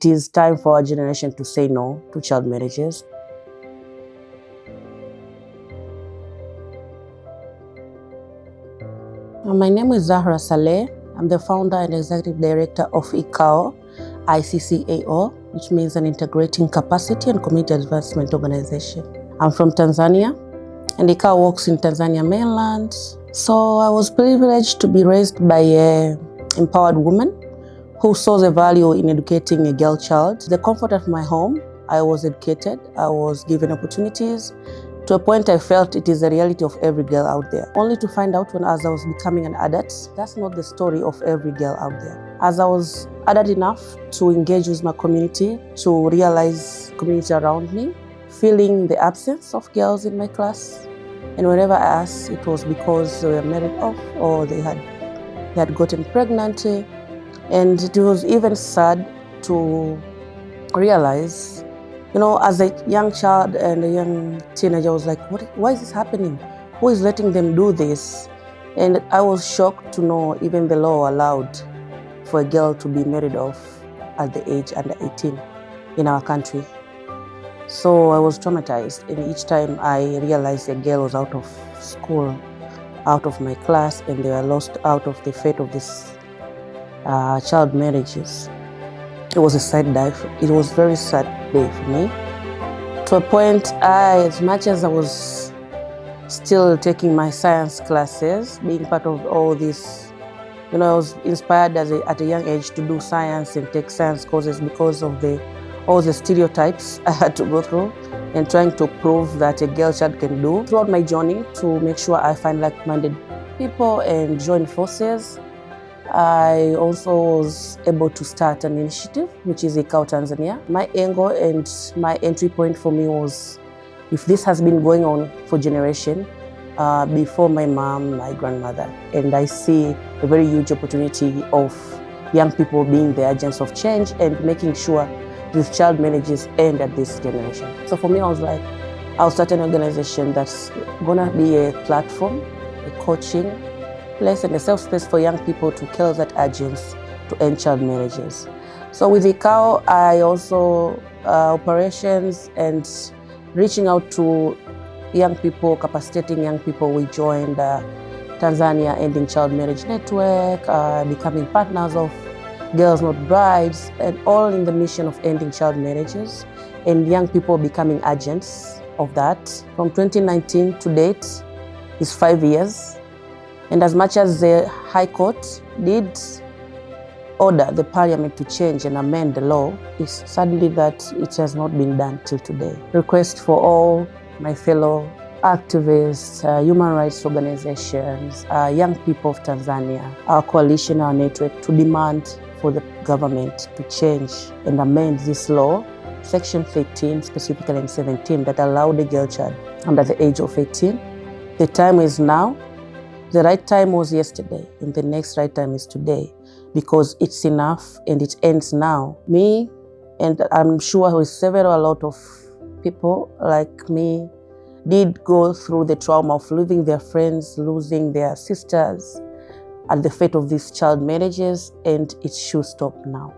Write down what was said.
it is time for our generation to say no to child marriages. My name is Zahra Saleh. I'm the founder and executive director of ICAO, ICCAO, which means an Integrating Capacity and Community Advancement Organization. I'm from Tanzania, and ICAO works in Tanzania mainland. So I was privileged to be raised by an empowered woman who saw the value in educating a girl child. The comfort of my home, I was educated, I was given opportunities. To a point I felt it is the reality of every girl out there. Only to find out as I was becoming an adult, that's not the story of every girl out there. As I was adult enough to engage with my community, to realize community around me, feeling the absence of girls in my class. And whenever I asked, it was because they were married off or they had gotten pregnant. And it was even sad to realize, as a young child and a young teenager, I was like, why is this happening? Who is letting them do this? And I was shocked to know even the law allowed for a girl to be married off at the age under 18 in our country. So I was traumatized, and each time I realized a girl was out of school, out of my class, and they were lost out of the fate of this child marriages. It was a sad day. It was a very sad day for me. To a point, as much as I was still taking my science classes, being part of all this, I was inspired at a young age to do science and take science courses because of all the stereotypes I had to go through and trying to prove that a girl child can do. Throughout my journey to make sure I find like-minded people and join forces, I also was able to start an initiative, which is ICAO Tanzania. My angle and my entry point for me was, if this has been going on for generations, before my mom, my grandmother, and I see a very huge opportunity of young people being the agents of change and making sure these child marriages end at this generation. So for me, I was like, I'll start an organization that's gonna be a platform, a coaching place and a safe space for young people to kill that urgency to end child marriages. So with ICAO, I also operations and reaching out to young people, capacitating young people. We joined Tanzania Ending Child Marriage Network, becoming partners of Girls Not Brides, and all in the mission of ending child marriages and young people becoming agents of that. From 2019 to date is 5 years. And as much as the High Court did order the Parliament to change and amend the law, it's sadly that it has not been done till today. Request for all my fellow activists, human rights organizations, young people of Tanzania, our coalition, our network, to demand for the government to change and amend this law, Section 13, specifically and 17, that allowed a girl child under the age of 18. The time is now. The right time was yesterday, and the next right time is today, because it's enough and it ends now. Me, and I'm sure with a lot of people like me, did go through the trauma of losing their friends, losing their sisters at the fate of these child marriages, and it should stop now.